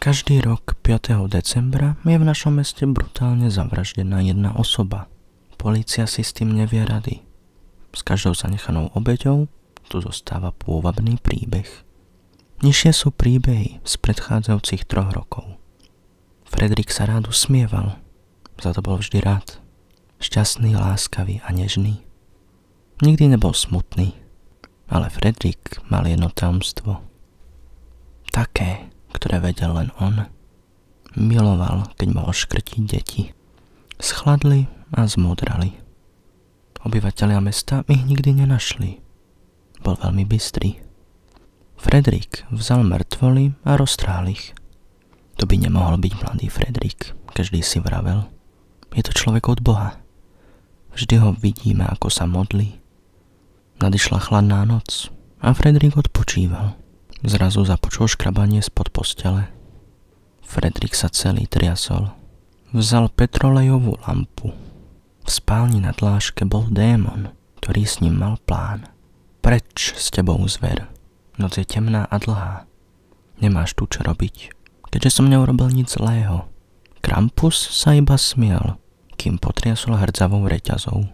Každý rok 5. decembra je v našom meste brutálne zavraždená jedna osoba. Polícia si s tým nevie rady. S každou zanechanou obeťou tu zostáva pôvabný príbeh. Nižšie sú príbehy z predchádzajúcich 3 rokov. Fredrik sa rád usmieval, za to bol vždy rád. Šťastný, láskavý a nežný. Nikdy nebol smutný, ale Fredrik mal jedno tajomstvo. Také, ktoré vedel len on. Miloval, keď mohol škrtiť deti. Schladli a zmodrali. Obyvatelia mesta ich nikdy nenašli. Bol veľmi bystrý. Fredrik vzal mŕtvoly a roztrhal ich. To by nemohol byť mladý Fredrik, každý si vravel. Je to človek od Boha. Vždy ho vidíme, ako sa modlí. Nadišla chladná noc a Fredrik odpočíval. Zrazu započul škrabanie spod postele. Fredrik sa celý triasol. Vzal petrolejovú lampu. V spálni na dláške bol démon, ktorý s ním mal plán. Preč s tebou, zver. Noc je temná a dlhá. Nemáš tu čo robiť, keďže som neurobil nič zlého. Krampus sa iba smial, kým potriasol hrdzavou reťazou.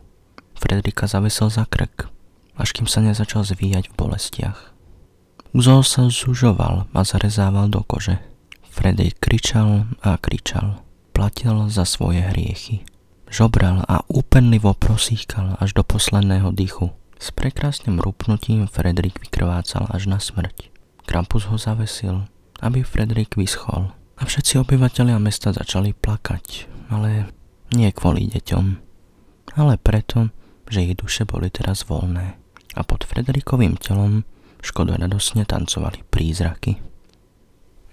Fredrika zavisel za krk, až kým sa nezačal zvíjať v bolestiach. Úzol sa zužoval a zarezával do kože. Fredrik kričal a kričal. Platil za svoje hriechy. Žobral a úpenlivo prosíkal až do posledného dychu. S prekrásnym rupnutím Fredrik vykrvácal až na smrť. Krampus ho zavesil, aby Fredrik vyschol. A všetci obyvatelia mesta začali plakať, ale nie kvôli deťom, ale preto, že ich duše boli teraz voľné. A pod Fredrikovým telom škodoradosne tancovali prízraky.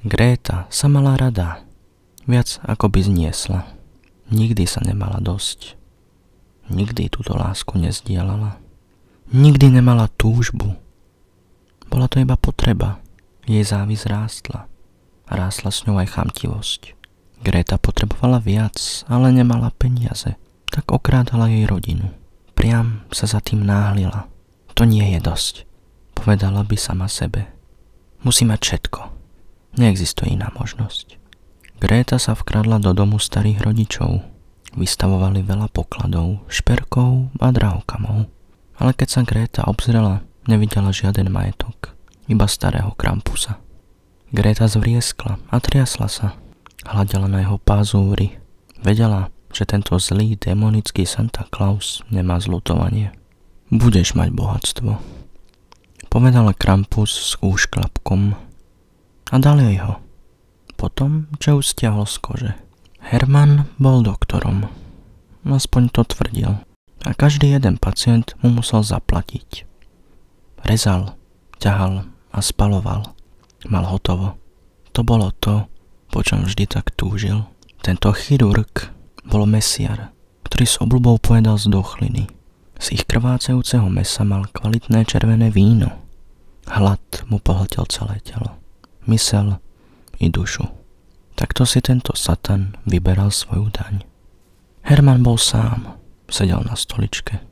Gréta sa mala rada, viac ako by zniesla. Nikdy sa nemala dosť. Nikdy túto lásku nezdielala. Nikdy nemala túžbu. Bola to iba potreba. Jej závisť rástla. A rástla s ňou aj chamtivosť. Gréta potrebovala viac, ale nemala peniaze. Tak okrádala jej rodinu. Priam sa za tým náhlila. To nie je dosť. Povedala by sama sebe. Musí mať všetko. Neexistuje iná možnosť. Gréta sa vkradla do domu starých rodičov. Vystavovali veľa pokladov, šperkov a drahokamov. Ale keď sa Gréta obzrela, nevidela žiaden majetok. Iba starého Krampusa. Gréta zvrieskla a triasla sa. Hľadela na jeho pázúry. Vedela, že tento zlý démonický Santa Claus nemá zľutovanie. Budeš mať bohatstvo, povedal Krampus s úšklapkom a dal jej ho. Potom, čo ju stiahol z kože. Herman bol doktorom. Aspoň to tvrdil. A každý jeden pacient mu musel zaplatiť. Rezal, ťahal a spaloval. Mal hotovo. To bolo to, po čom vždy tak túžil. Tento chirurg bol mesiar, ktorý s obľubou pojedal z dochliny. Z ich krvácajúceho mesa mal kvalitné červené víno. Hlad mu pohltil celé telo, mysel i dušu. Takto si tento satan vyberal svoju daň. Herman bol sám, sedel na stoličke.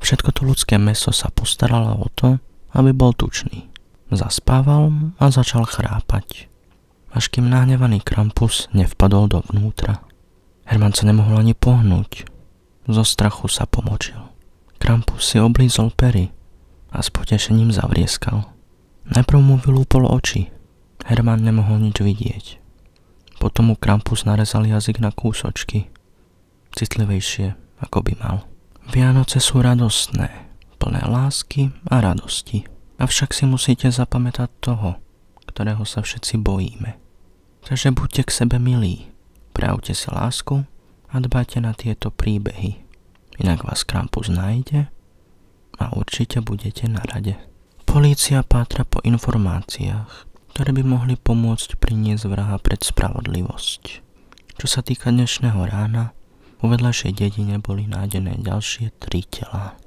Všetko to ľudské mäso sa postaralo o to, aby bol tučný. Zaspával a začal chrápať, až kým nahnevaný Krampus nevpadol dovnútra. Herman sa nemohol ani pohnúť. Zo strachu sa pomočil. Krampus si oblízol pery a s potešením zavrieskal. Najprv mu vylúpol oči. Herman nemohol nič vidieť. Potom mu Krampus narezal jazyk na kúsočky. Citlivejšie, ako by mal. Vianoce sú radostné, plné lásky a radosti. Avšak si musíte zapamätať toho, ktorého sa všetci bojíme. Takže buďte k sebe milí. Prejavte si lásku a dbajte na tieto príbehy. Inak vás Krampus nájde a určite budete na rade. Polícia pátra po informáciách, ktoré by mohli pomôcť priniesť vraha pred spravodlivosť. Čo sa týka dnešného rána, vo vedľajšej dedine boli nájdené ďalšie 3 telá.